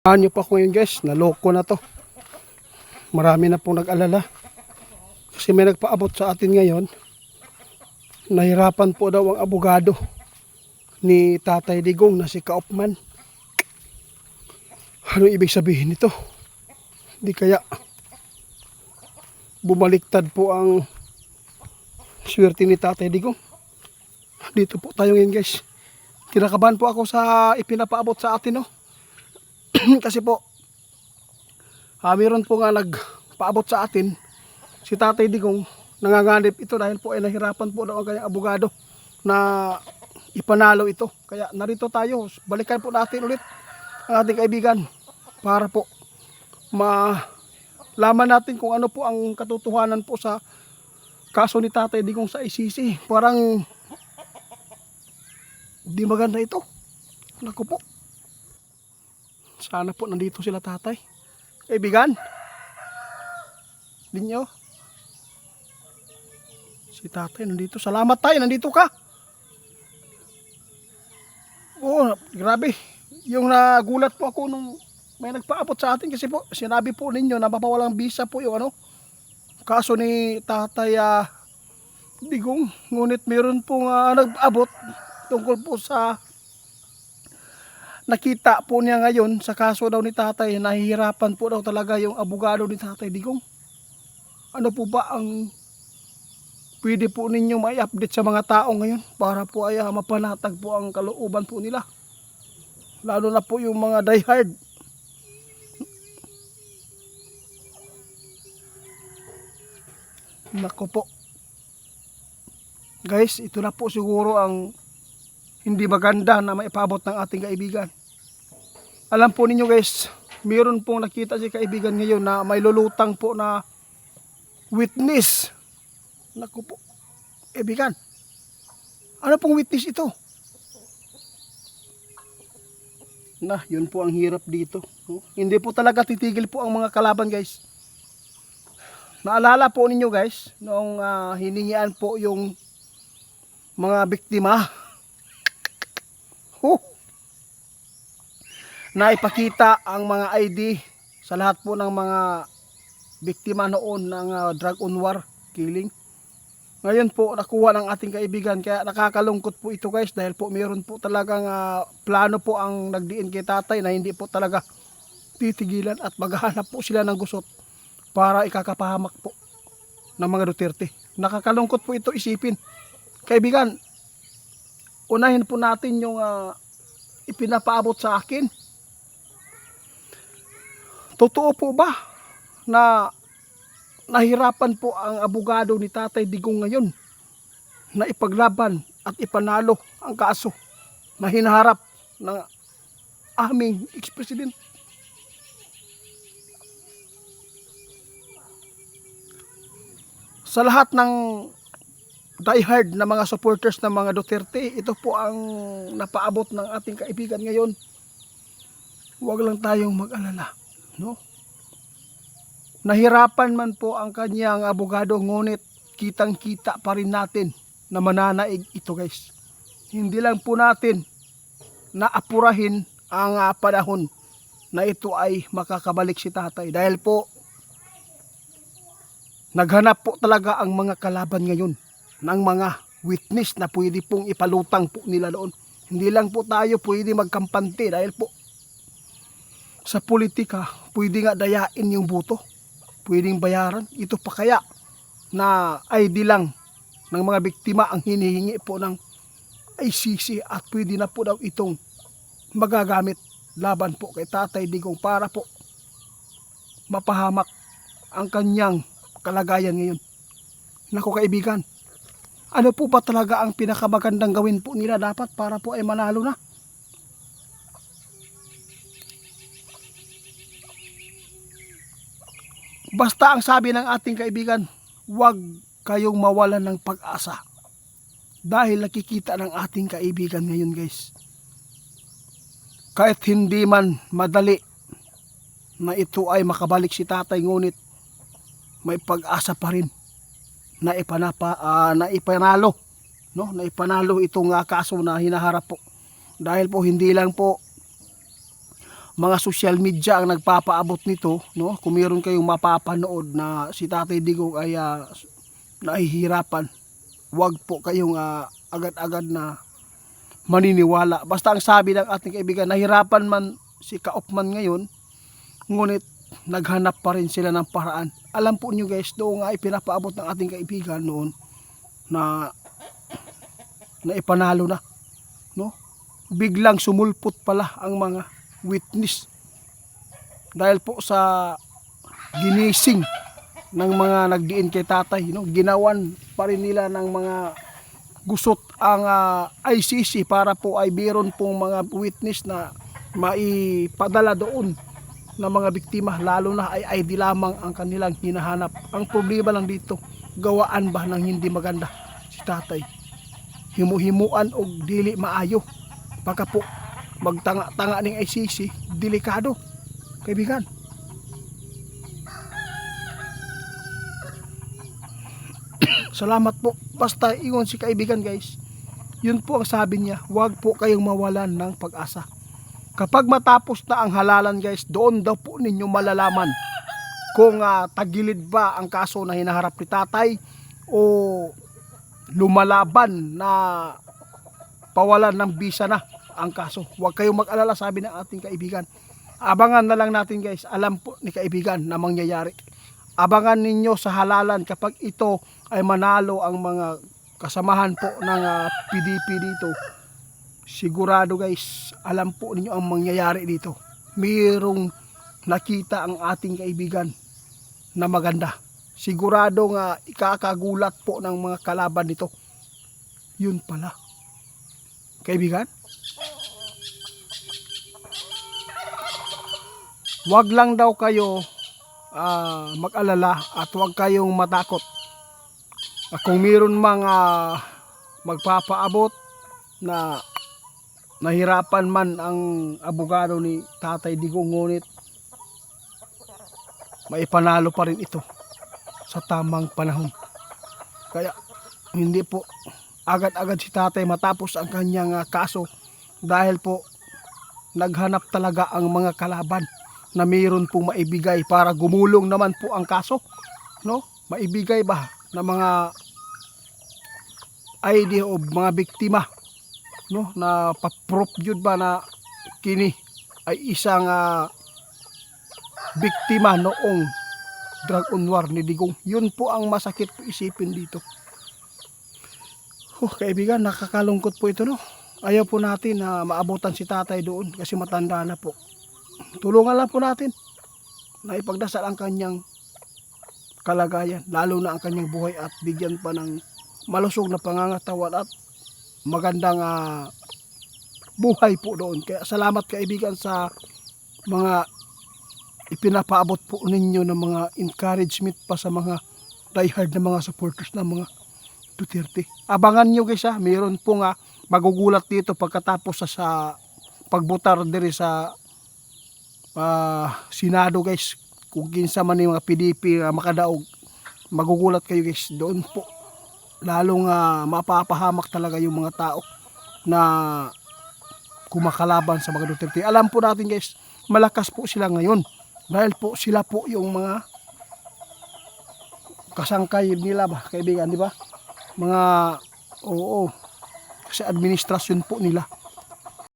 Ano pa ko yun guys, naloko na to. Marami na pong nag-alala. Kasi may nagpaabot sa atin ngayon. Nahirapan po daw ang abogado ni Tatay Digong na si Kaupman. Ano ibig sabihin nito? Di kaya bumaliktad po ang swerte ni Tatay Digong. Dito po tayo ngayon guys. Kinakabahan po ako sa ipinapaabot sa atin, no? Kasi po mayroon po nga nagpaabot sa atin si Tatay Digong, nanganganib ito dahil po ay nahirapan po daw ang kanyang abogado na ipanalo ito. Kaya narito tayo, balikan po natin ulit ang ating kaibigan para po malaman natin kung ano po ang katotohanan po sa kaso ni Tatay Digong sa ICC. Parang di maganda ito. Naku po. Sana po nandito sila tatay. Kaibigan. Dinyo. Si tatay nandito. Salamat tayo, nandito ka. Oo, grabe. Yung nagulat po ako nung may nagpaabot sa atin kasi po sinabi po ninyo na mapawalang visa po yung kaso ni Tatay Digong. Ngunit meron pong nag-abot tungkol po sa nakita po niya ngayon sa kaso daw ni Tatay. Nahihirapan po daw talaga yung abogado ni Tatay Digong. Ano po ba ang pwede po ninyo may update sa mga tao ngayon para po ay mapanatag po ang kalooban po nila, lalo na po yung mga diehard. Nako po guys, ito na po siguro ang hindi maganda na maipaabot ng ating kaibigan. Alam po ninyo guys, mayroon pong nakita si kaibigan ngayon na may lulutang po na witness. Naku po, kaibigan, ano pong witness ito? Yun po ang hirap dito. Hindi po talaga titigil po ang mga kalaban guys. Naalala po ninyo guys, noong hiningian po yung mga biktima. Na ipakita ang mga ID sa lahat po ng mga biktima noon ng drug on war killing. Ngayon po nakuha ng ating kaibigan, kaya nakakalungkot po ito guys dahil po mayroon po talagang plano po ang nagdiin kay tatay na hindi po talaga titigilan at maghahanap po sila ng gusot para ikakapahamak po ng mga Duterte. Nakakalungkot po ito isipin. Kaibigan, unahin po natin yung ipinapaabot sa akin. Totoo po ba na nahirapan po ang abogado ni Tatay Digong ngayon na ipaglaban at ipanalo ang kaso na hinaharap ng aming ex-president? Sa lahat ng diehard na mga supporters ng mga Duterte, ito po ang napaabot ng ating kaibigan ngayon. Huwag lang tayong mag-alala, no? Nahirapan man po ang kanyang abogado, ngunit kitang-kita pa rin natin na mananaig ito guys. Hindi lang po natin naapurahin ang panahon na ito ay makakabalik si tatay, dahil po naghanap po talaga ang mga kalaban ngayon ng mga witness na pwede pong ipalutang po nila doon. Hindi lang po tayo pwede magkampante dahil po sa politika pwede nga dayain yung buto, pwedeng bayaran. Ito pa kaya na ID lang ng mga biktima ang hinihingi po ng ICC at pwede na po daw itong magagamit laban po kay Tatay Digong para po mapahamak ang kanyang kalagayan ngayon. Naku kaibigan, ano po ba talaga ang pinakamagandang gawin po nila dapat para po ay manalo na? Basta ang sabi ng ating kaibigan, huwag kayong mawalan ng pag-asa. Dahil nakikita ng ating kaibigan ngayon guys, kahit hindi man madali na ito ay makabalik si tatay, ngunit may pag-asa pa rin na ipanalo, no? Na ipanalo itong kaso na hinaharap po. Dahil po hindi lang po mga social media ang nagpapaabot nito, no? Kung meron kayong mapapanood na si Tatay Digong ay nahihirapan, wag po kayong agad-agad na maniniwala. Basta ang sabi ng ating kaibigan, nahirapan man si Kaupman ngayon, ngunit naghanap pa rin sila ng paraan. Alam po niyo guys, doon nga ipinapaabot ng ating kaibigan noon na ipanalo na, no? Biglang sumulpot pala ang mga witness dahil po sa ginising ng mga nagdiin kay tatay, no? Ginawan pa rin nila ng mga gusot ang ICC para po ay meron pong mga witness na maipadala doon ng mga biktima, lalo na ay ID lamang ang kanilang hinahanap. Ang problema lang dito, gawaan ba ng hindi maganda si tatay, himu-himuan o dili maayo, baka po magtanga-tanga ng ICC, delikado kaibigan. Salamat po. Basta ingon si kaibigan guys, yun po ang sabi niya, huwag po kayong mawalan ng pag-asa. Kapag matapos na ang halalan guys, doon daw po ninyo malalaman kung tagilid ba ang kaso na hinaharap ni tatay o lumalaban na pawalan ng bisa na ang kaso. Huwag kayong mag-alala, sabi ng ating kaibigan. Abangan na lang natin guys, alam po ni kaibigan na mangyayari. Abangan ninyo sa halalan kapag ito ay manalo ang mga kasamahan po ng PDP dito. Sigurado guys, alam po ninyo ang mangyayari dito. Mayroong nakita ang ating kaibigan na maganda. Sigurado nga ikakagulat po ng mga kalaban nito. Yun pala kaibigan, wag lang daw kayo mag-alala at wag kayong matakot. Kung mayroon mga magpapaabot na nahirapan man ang abogado ni Tatay Digong, ngunit maipanalo pa rin ito sa tamang panahon. Kaya hindi po agad-agad si tatay matapos ang kanyang kaso, dahil po naghanap talaga ang mga kalaban na mayroon pong maibigay para gumulong naman po ang kaso, no? Maibigay ba na mga ID o mga biktima, no, na pa-proof jud ba na kini ay isang biktima noong drug on war ni Digong. Yun po ang masakit po isipin dito. Kaibigan, nakakalungkot po ito, no? Ayaw po natin na maabutan si tatay doon kasi matanda na po. Tulungan lang po natin na ipagdasal ang kanyang kalagayan, lalo na ang kanyang buhay, at bigyan pa ng malusog na pangangatawan at magandang buhay po doon. Kaya salamat kaibigan sa mga ipinapaabot po ninyo ng mga encouragement pa sa mga diehard na mga supporters ng mga Duterte. Abangan nyo guys, mayroon po magugulat dito pagkatapos sa pagbotar diri sa Senado guys. Kung kinsa man yung mga PDP makadaog, magugulat kayo guys. Doon po lalong mapapahamak talaga yung mga tao na kumakalaban sa mga Duterte. Alam po natin guys, malakas po sila ngayon dahil po sila po yung mga kasangkay nila ba kaibigan, di ba? Mga kasi administrasyon po nila.